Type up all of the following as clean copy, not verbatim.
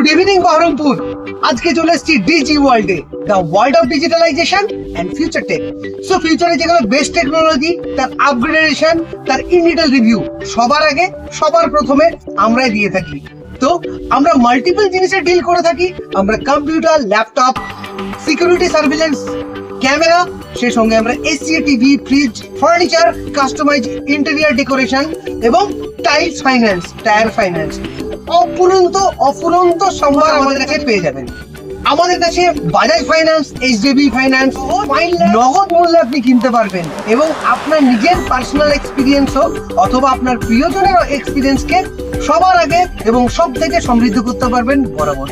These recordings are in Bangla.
Good evening Baharampur. আজকে চলে এসেছি ডিজি ওয়ার্ল্ডে, the world of digitalization and future tech. So ফিউচারে যেগুলো বেস্ট টেকনোলজি, তার আপগ্রেডেশন, তার ইন ডিটেল রিভিউ সবার আগে সবার প্রথমে আমরাই দিয়ে থাকি। তো আমরা মাল্টিপল জিনিসের ডিল করে থাকি। আমরা computer, laptop, security surveillance, camera, সেই সঙ্গে আমরা AC, TV, fridge, furniture, customise interior decoration এবং টাইলস ফাইন্যান্স, টায়ার ফাইন্যান্স, অফুরন্ত সম্ভার আমাদের কাছে পেয়ে যাবেন। আমাদের কাছে বাজাজ ফাইন্যান্স, এইচডিবি ফাইন্যান্স, নগদ মূল্যে আপনি কিনতে পারবেন এবং আপনার নিজের পার্সোনাল এক্সপিরিয়েন্স হোক অথবা আপনার প্রিয়জনের এক্সপিরিয়েন্সকে সবার আগে এবং সব থেকে সমৃদ্ধ করতে পারবেন বরাবর।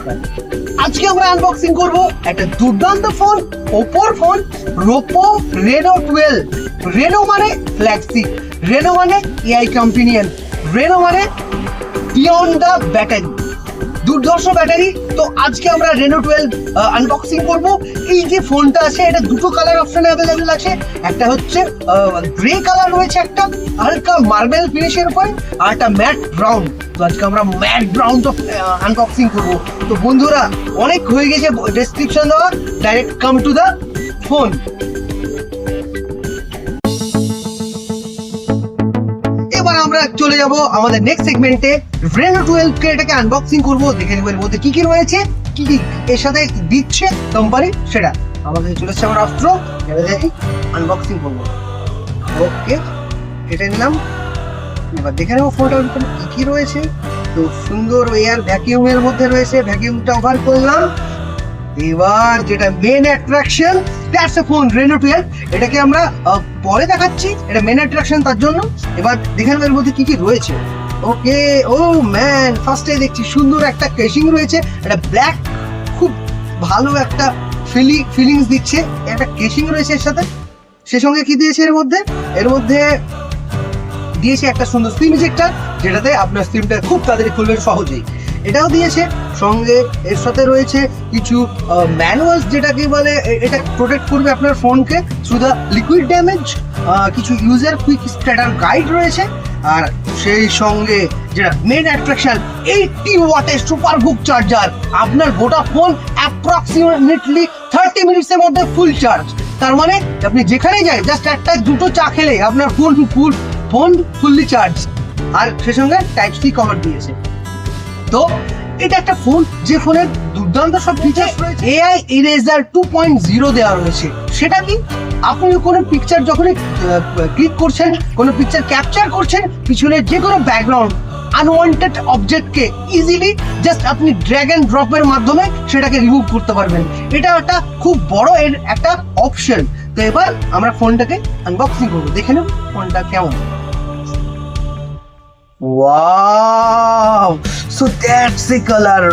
আজকে আমরা আনবক্সিং করব একটা দুর্দান্ত ফোন, ওপ্পোর ফোন OPPO Reno 12। রেনো মানে ফ্ল্যাগশিপ, রেনো মানে এআই কম্পেনিয়ন, রেনো মানে বিয়ন্ড দ্য ব্যাটারি, দুর্ধর্ষ ব্যাটারি। তো আজকে আমরা রেনো 12 আনবক্সিং করব। এই যে ফোনটা আছে এটা দুটো কালার অপশনে অ্যাভেলেবল আছে। একটা হচ্ছে গ্রে কালার রয়েছে, একটা হালকা মার্বেল ফিনিশের উপরে, আর একটা ম্যাট ব্রাউন। তো আজকে আমরা ম্যাট ব্রাউন তো আনবক্সিং করব। তো বন্ধুরা অনেক হয়ে গেছে ডেসক্রিপশন দেওয়া, direct come to the phone. এবার আমরা চলে যাব আমাদের নেক্সট সেগমেন্টে। রেনো 12 কে এটাকে আনবক্সিং করব, দেখে নেব এর মধ্যে কি কি রয়েছে, কি কি এর সাথে দিচ্ছে কোম্পানি, সেটা আমাদের চলে এসেছে। আমার অস্ত্র এটা দেখি আনবক্সিং করব। ওকে, এটা নিলাম। এবার দেখে নেব ফোনটার ভিতরে কি কি রয়েছে। তো সুন্দর এয়ার ভ্যাকিউমের মধ্যে রয়েছে, ভ্যাকিউমটা ওভার করলাম। এবার যেটা main attraction, that's a phone Reno 12। এটাকে আমরা পরে দেখাচ্ছি, এটা মেন অ্যাট্রাকশন তার জন্য। এবার দেখে নেব এর মধ্যে কি কি রয়েছে। ওকে, ও ম্যান, ফার্স্টে দেখছি সুন্দর একটা কেসিং রয়েছে, এটা ব্ল্যাক, খুব ভালো একটা ফিলিংস দিচ্ছে। একটা কেসিং রয়েছে এর সাথে। সে সঙ্গে কি দিয়েছে এর মধ্যে, এর মধ্যে দিয়েছে একটা সুন্দর সিম ইজেক্টর, যেটাতে আপনার সিমটা খুব তাড়াতাড়ি খুলবে সহজেই। এটাও দিয়েছে সঙ্গে। এর সাথে রয়েছে কিছু ম্যানুয়ালস, যেটাকে বলে এটা প্রোটেক্ট করবে আপনার ফোনকে থ্রু দ্য লিকুইড ড্যামেজ। কিছু ইউজার কুইক স্টার্টার গাইড রয়েছে। আর সেই সঙ্গে যেটা মেন অ্যাট্রাকশন, 80 ওয়াটের সুপার বুক চার্জার। আপনার গোটা ফোন অ্যাপ্রক্সিমেটলি 30 মিনিটসের মধ্যে ফুল চার্জ। তার মানে আপনি যেখানে যাই জাস্ট একটা দুটো চা খেলে আপনার ফোন ফুললি চার্জ। আর সেই সঙ্গে টাইপ সি কভার দিয়েছে। তো এটা একটা ফোন যে ফোনের দুর্দান্ত সব ফিচার্স রয়েছে। এআই ইরেজার 2.0 দেওয়া রয়েছে। সেটা কি, আপনি কোনো পিকচার যখনই ক্লিক করছেন, কোনো পিকচার ক্যাপচার করছেন, পিছনে যে কোনো ব্যাকগ্রাউন্ড আনওয়ান্টেড অবজেক্টকে ইজিলি জাস্ট আপনি ড্র্যাগ এন্ড ড্রপের মাধ্যমে সেটাকে রিমুভ করতে পারবেন। এটা একটা খুব বড় এর একটা অপশন। তো এবার আমরা ফোনটাকে আনবক্সিং করবো, দেখে নেব ফোনটা কেমন। Wow, so that's a colour,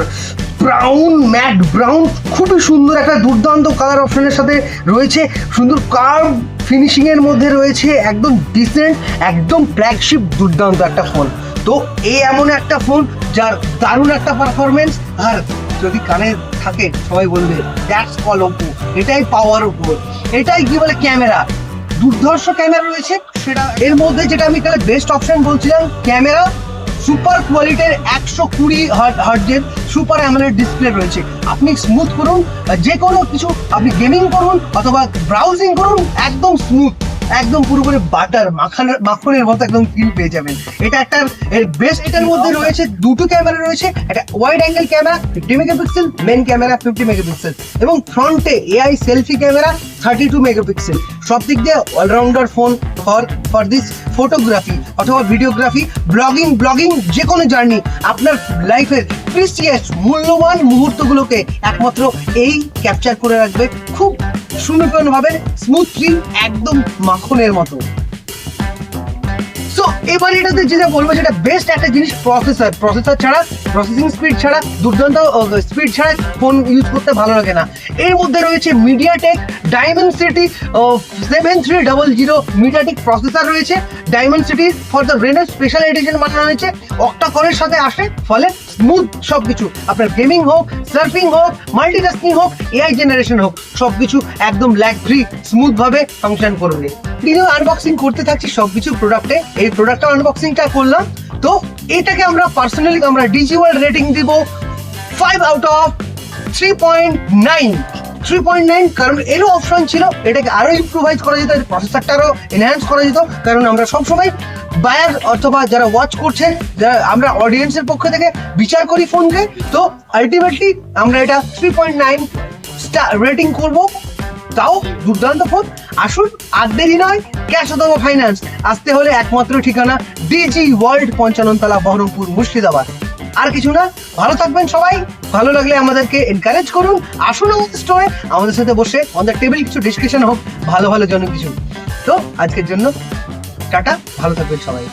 brown, matte brown, খুবই সুন্দর একটা দুর্দান্ত কালার অপশনের সাথে রয়েছে। সুন্দর কার্ভ ফিনিশিং এর মধ্যে রয়েছে, একদম ডিসেন্ট, একদম ফ্ল্যাগশিপ, দুর্দান্ত একটা ফোন। তো এই এমন একটা ফোন যার দারুণ একটা পারফরমেন্স, আর যদি কানে থাকে সবাই বলবে দ্যাটস কল ওপ্পো, এটাই পাওয়ার ওপ্পো, এটাই কি বলে ক্যামেরা, দুর্ধর্ষ ক্যামেরা রয়েছে। সেটা এর মধ্যে যেটা আমি তাহলে বেস্ট অপশন বলছিলাম, ক্যামেরা সুপার কোয়ালিটির 120 হার্টজের সুপার অ্যামোলেড ডিসপ্লে রয়েছে। আপনি স্মুথ করুন, যে কোনো কিছু আপনি গেমিং করুন অথবা ব্রাউজিং করুন, একদম স্মুথ, একদম পুরোপুরি বাটার মাখনের মতো একদম ফিল পেয়ে যাবেন। এটা একটা বেস্ট। এটার মধ্যে রয়েছে দুটো ক্যামেরা রয়েছে, একটা wide angle camera 50 megapixel, main camera 50 megapixel, এবং ফ্রন্টে এআই সেলফি ক্যামেরা 32 মেগাপিক্সেল। সব দিক দিয়ে all-rounder phone for this photography অথবা ভিডিওগ্রাফি, ব্লগিং, যে কোনো জার্নি, আপনার লাইফের প্রিসিয়াস মূল্যবান মুহূর্তগুলোকে একমাত্র এই ক্যাপচার করে রাখবে খুব সুনিপুণ ভাবে, স্মুথলি, একদম মাখনের মতো। সো এবার এটাতে যেটা বলবো, সেটা বেস্ট একটা জিনিস প্রসেসর ছাড়া, প্রসেসিং স্পিড ছাড়া, দুর্দান্ত স্পিড ছাড়া ফোন ইউজ করতে ভালো লাগে না। এর মধ্যে রয়েছে MediaTek Dimensity 7300 MediaTek প্রসেসর রয়েছে। Dimensity for the Reno special edition বানানো হয়েছে, অক্টা কোরের সাথে আসে, ফলে স্মুথ সবকিছু, আপনার গেমিং হোক, সার্ফিং হোক, মাল্টিটাস্কিং হোক, এআই জেনারেশন হোক, সবকিছু একদম ল্যাগ ফ্রি স্মুথ ভাবে ফাংশন করবে। আনবক্সিং করতে থাকছি সবকিছু প্রোডাক্টে। এই প্রোডাক্টটা আনবক্সিংটা করলাম। তো এটাকে আমরা পার্সোনালি আমরা ডিজি ওয়ার্ল্ড রেটিং দিব 5 আউট অফ 3.9, কারণ এরও অপশন ছিল এটাকে আরো ইমপ্রুভাইজ করা যেত, প্রসেসরটা আরো এনহ্যান্স করা যেত, কারণ আমরা সবসময় বায়ার অথবা যারা ওয়াচ করছেন, যারা আমরা অডিয়েন্সের পক্ষ থেকে বিচার করি ফোনকে, তো আলটিমেটলি আমরা এটা 3.9 স্টার রেটিং করব। তাও দুর্দান্ত ফোন। আসুন, আর দেরি নয়, ক্যাশ অথবা ফাইন্যান্স আসতে হলে একমাত্র ঠিকানা ডিজি ওয়ার্ল্ড 55 তলা, বহরমপুর, মুর্শিদাবাদ। আর কিছু না। ভালো থাকবেন সবাই। ভালো লাগলে আমাদেরকে এনকারেজ করুন, আসুন আমাদের স্টোরে, আমাদের সাথে বসে অন দ্য টেবিল কিছু ডিসকাশন হোক, ভালো ভালো জন্য কিছু। তো আজকের জন্য টাটা, ভালো থাকবেন সবাই।